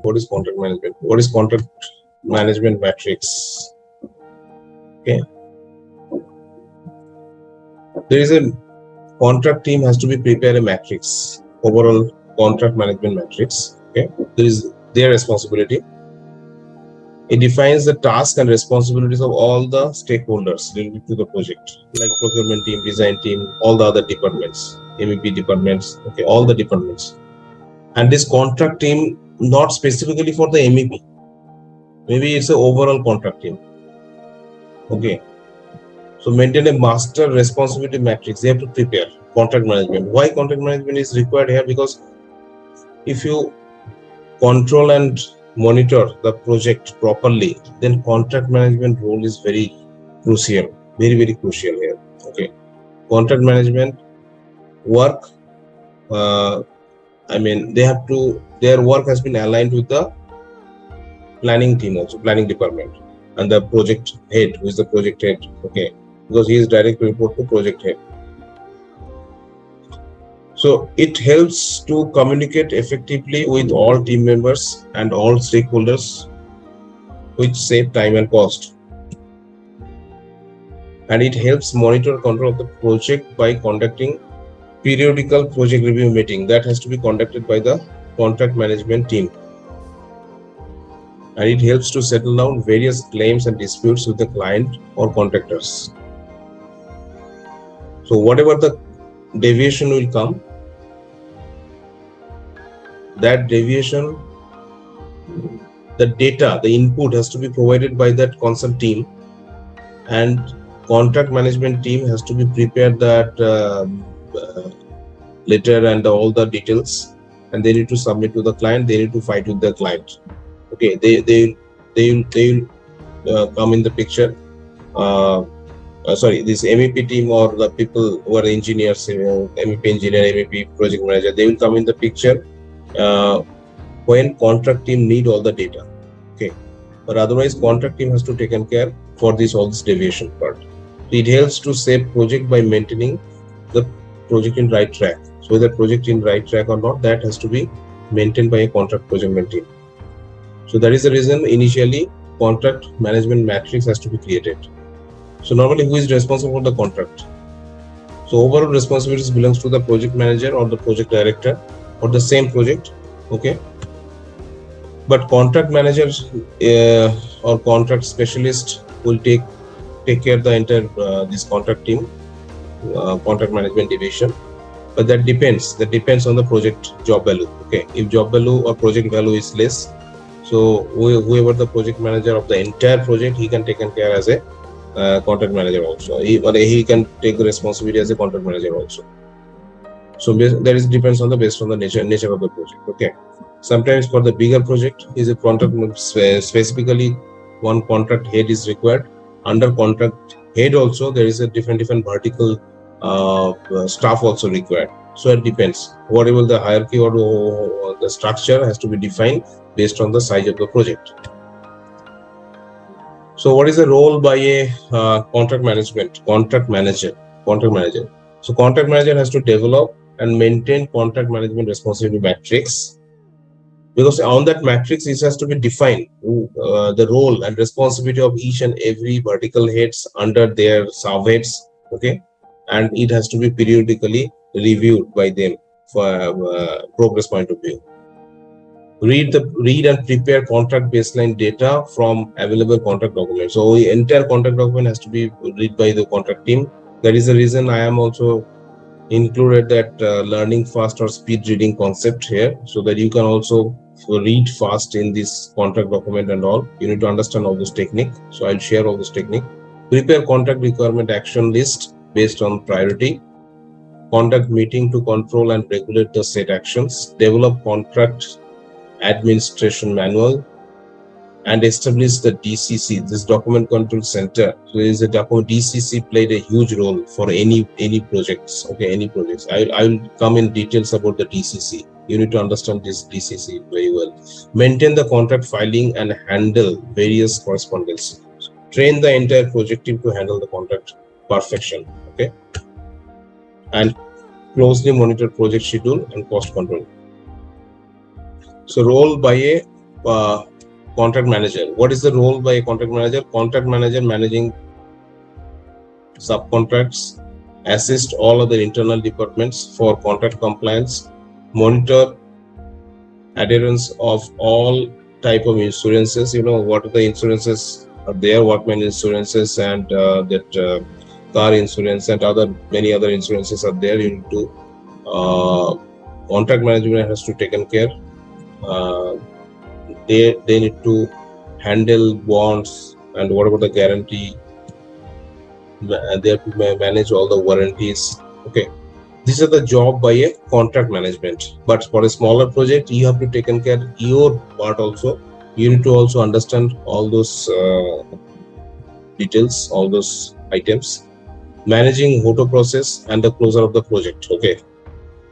What is contract management? What is contract management matrix? Okay. There is a contract team has to be prepare a matrix, overall contract management matrix. Okay. There is their responsibility. It defines the task and responsibilities of all the stakeholders related to the project, like procurement team, design team, all the other departments, MEP departments, okay, all the departments. And this contract team, not specifically for the MEP, maybe it's an overall contract team. Okay. So maintain a master responsibility matrix. They have to prepare contract management. Why contract management is required here? Because if you control and monitor the project properly, then contract management role is very crucial, very crucial here. Okay, contract management work, I mean, they have to, their work has been aligned with the planning team also, planning department, and the project head, who is the project head. Okay, because he is direct report to project head. So it helps to communicate effectively with all team members and all stakeholders, which save time and cost. And it helps monitor control of the project by conducting periodical project review meeting that has to be conducted by the contract management team. And it helps to settle down various claims and disputes with the client or contractors. So whatever the deviation will come, that deviation, the data, the input has to be provided by that concerned team, and contract management team has to be prepared that letter and all the details, and they need to submit to the client. They need to fight with the client. Okay, they will come in the picture. Sorry, this MEP team or the people who are engineers, MEP engineer, MEP project manager, they will come in the picture when contract team need all the data. Okay, but otherwise contract team has to take care for this all this deviation part. It helps to save project by maintaining the project in right track. So whether project in right track or not, that has to be maintained by a contract project team. So that is the reason initially contract management matrix has to be created. So normally who is responsible for the contract? So overall responsibilities belongs to the project manager or the project director or the same project. Okay, but contract managers or contract specialist will take care of the entire this contract team, contract management division. But that depends on the project job value. Okay, if job value or project value is less, so whoever the project manager of the entire project, he can take care as a contract manager also. He can take the responsibility as a contract manager also. So that is depends on the based on the nature of the project. Okay, sometimes for the bigger project is a contract specifically one contract head is required. Under contract head also there is a different vertical staff also required. So it depends. Whatever the hierarchy or the structure has to be defined based on the size of the project. So what is the role by a contract manager? So contract manager has to develop and maintain contract management responsibility matrix, because on that matrix it has to be defined the role and responsibility of each and every vertical heads under their subheads. Okay, and it has to be periodically reviewed by them for progress point of view. Read and prepare contract baseline data from available contract documents. So the entire contract document has to be read by the contract team. That is the reason I am also included that learning fast or speed reading concept here, so that you can also read fast in this contract document and all. You need to understand all this technique. So I'll share all this technique. Prepare contract requirement action list based on priority. Conduct meeting to control and regulate the set actions. Develop contract administration manual, and establish the DCC, this document control center. So there is a document, DCC played a huge role for any projects. Okay, any projects. I will come in details about the DCC. You need to understand this DCC very well. Maintain the contract filing and handle various correspondence. Train the entire project team to handle the contract perfection. Okay, and closely monitor project schedule and cost control. So role by a contract manager. What is the role by a contract manager? Contract manager managing subcontracts, assist all other internal departments for contract compliance, monitor adherence of all type of insurances. You know, what are the insurances are there, workman insurances and car insurance and many other insurances are there. You need to contract management has to taken care. They need to handle bonds and whatever the guarantee. They have to manage all the warranties. Okay, these are the job by a contract management. But for a smaller project, you have to take care your part also. You need to also understand all those details, all those items. Managing HOTO process and the closure of the project. Okay,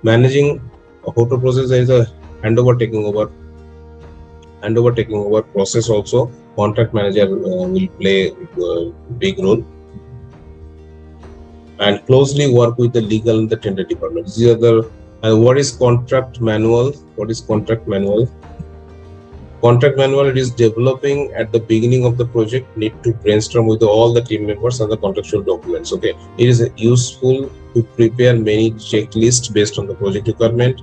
managing a HOTO process, there is a handover taking over process also. Contract manager will play a big role, and closely work with the legal and the tender department. These are the what is contract manual? What is contract manual? Contract manual, it is developing at the beginning of the project. Need to brainstorm with all the team members and the contractual documents. Okay, it is useful to prepare many checklists based on the project requirement.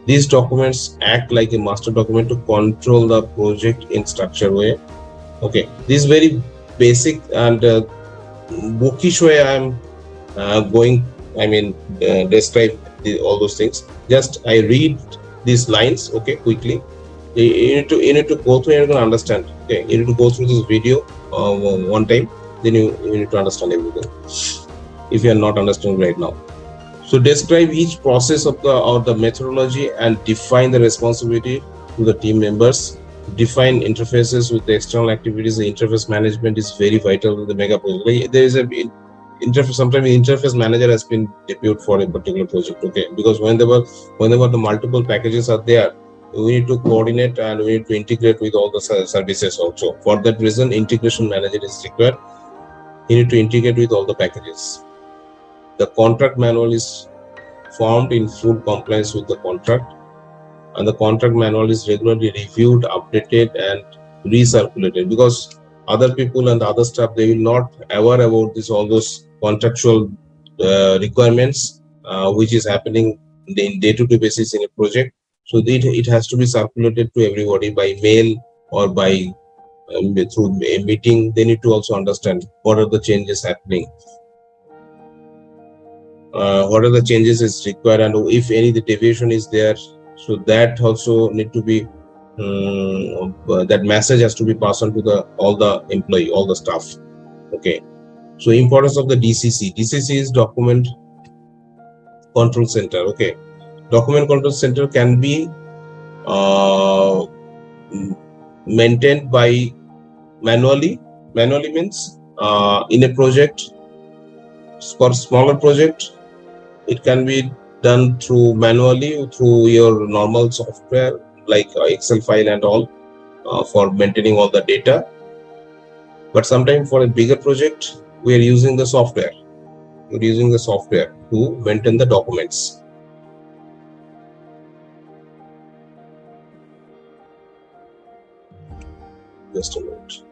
These documents act like a master document to control the project in structured way. Okay, this is very basic and bookish way I am describe all those things. Just I read these lines, okay, quickly. You need to go through and understand. Okay, you need to go through this video one time, then you need to understand everything. If you are not understanding right now, so describe each process of the methodology and define the responsibility to the team members. Define interfaces with the external activities. The interface management is very vital to the mega project. There is a interface. Sometimes the interface manager has been deputed for a particular project. Okay, because whenever the multiple packages are there, we need to coordinate and we need to integrate with all the services also. For that reason, integration manager is required. You need to integrate with all the packages. The contract manual is formed in full compliance with the contract, and the contract manual is regularly reviewed, updated, and recirculated, because other people and other staff, they will not aware about this, all those contractual requirements which is happening in day-to-day basis in a project. So it has to be circulated to everybody by mail or by through a meeting. They need to also understand what are the changes happening, what are the changes is required, and if any the deviation is there, so that also need to be that message has to be passed on to all the employee, all the staff. Okay, so importance of the DCC is document control center. Okay, document control center can be maintained by manually means in a project. For smaller project, it can be done through manually through your normal software like Excel file and all for maintaining all the data. But sometimes for a bigger project, we are using the software. We're using the software to maintain the documents. Just a minute.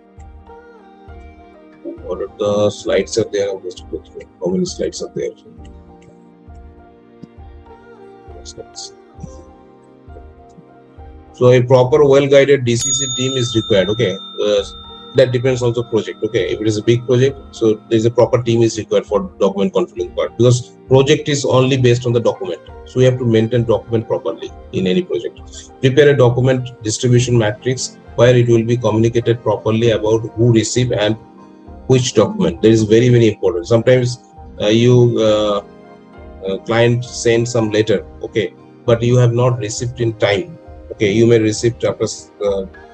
What are the slides are there? I'll just go through how many slides are there. So a proper well-guided DCC team is required. Okay, that depends on the project. Okay, if it is a big project, so there is a proper team is required for document controlling part, because project is only based on the document. So we have to maintain document properly in any project. Prepare a document distribution matrix where it will be communicated properly about who receive and which document. That is very, very important. Sometimes client sends some letter, okay, but you have not received in time. Okay, you may receive after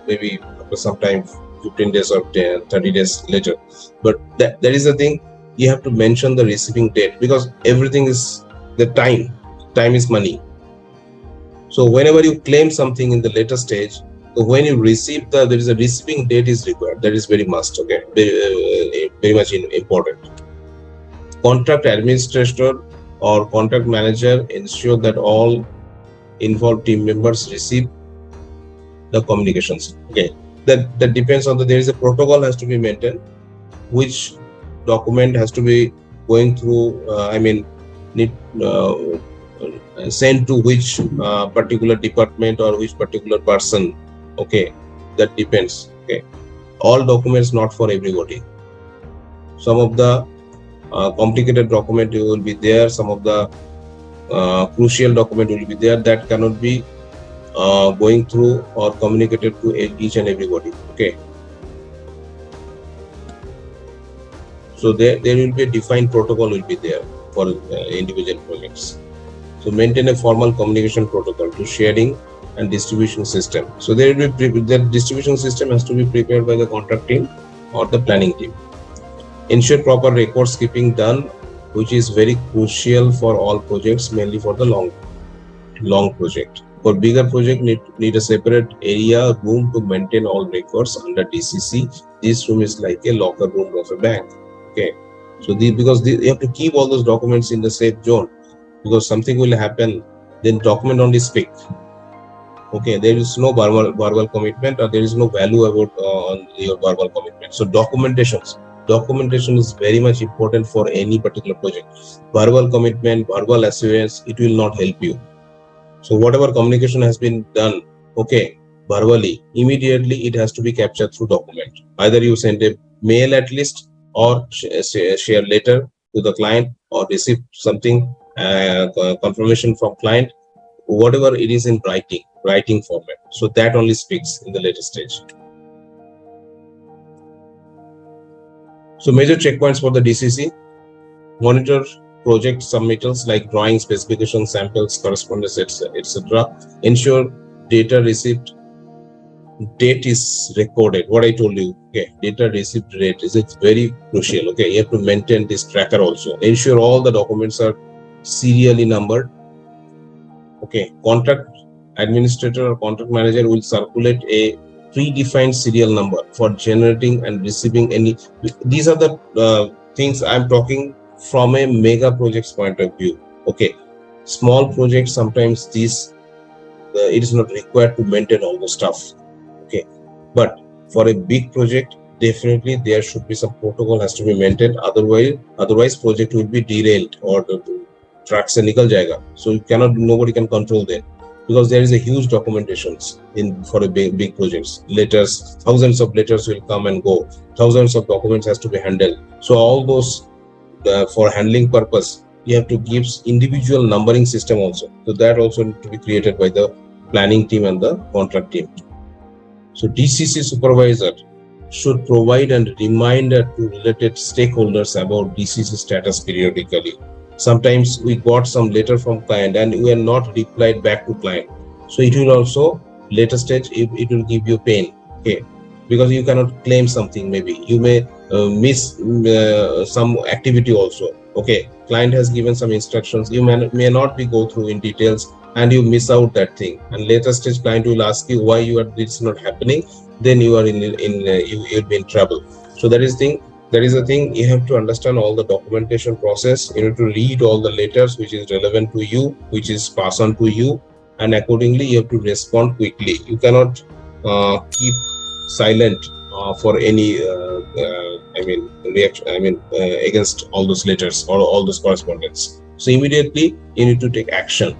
maybe after some time, 15 days or 30 days later. But that is the thing, you have to mention the receiving date, because everything is the time is money. So whenever you claim something in the later stage, so when you receive there is a receiving date is required. That is very must. Okay, very much important. Contract administrator or contract manager ensure that all involved team members receive the communications. Okay, that depends on there is a protocol has to be maintained, which document has to be going through. Need sent to which particular department or which particular person. Okay, that depends. Okay, all documents not for everybody. Some of the complicated document will be there. Some of the crucial document will be there that cannot be going through or communicated to each and everybody. Okay, so there will be a defined protocol will be there for individual projects. So maintain a formal communication protocol to sharing and distribution system. So there will be the distribution system has to be prepared by the contract team or the planning team. Ensure proper records keeping done, which is very crucial for all projects, mainly for the long project. For bigger project, need a separate area room to maintain all records under DCC. This room is like a locker room of a bank. Okay, so you have to keep all those documents in the safe zone, because something will happen, then document only speak. Okay, there is no verbal commitment, or there is no value about on your verbal commitment. So documentation is very much important for any particular project. Verbal commitment, verbal assurance, it will not help you. So whatever communication has been done, okay, verbally, immediately it has to be captured through document. Either you send a mail at least, or share letter to the client, or receive something confirmation from client, whatever it is in writing format. So that only speaks in the later stage. So major checkpoints for the DCC: monitor project submittals like drawing, specifications, samples, correspondence, etc. Ensure data receipt date is recorded. What I told you, okay, data receipt date is very crucial. Okay, you have to maintain this tracker also. Ensure all the documents are serially numbered. Okay, contract administrator or contract manager will circulate a predefined serial number for generating and receiving any. These are the things I'm talking from a mega projects point of view. Okay, small projects sometimes it is not required to maintain all the stuff. Okay, but for a big project, definitely there should be some protocol has to be maintained. Otherwise project will be derailed, or the tracks se nikal jayega. So nobody can control that, because there is a huge documentations for a big projects. Letters, thousands of letters will come and go. Thousands of documents has to be handled. So all those for handling purpose, you have to give individual numbering system also. So that also need to be created by the planning team and the contract team. So DCC supervisor should provide a reminder to related stakeholders about DCC status periodically. Sometimes we got some letter from client and we are not replied back to client. So it will also later stage, it will give you pain. Okay, because you cannot claim something. Maybe you may miss some activity also. Okay, client has given some instructions, you may not be go through in details, and you miss out that thing, and later stage client will ask you why it's not happening. Then you are you'll be in trouble. So that is a thing you have to understand all the documentation process. You need to read all the letters which is relevant to you, which is passed on to you, and accordingly you have to respond quickly. You cannot keep silent for any reaction, against all those letters or all those correspondence. So immediately you need to take action.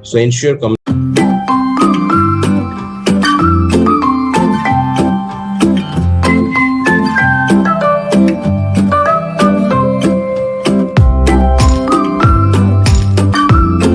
So ensure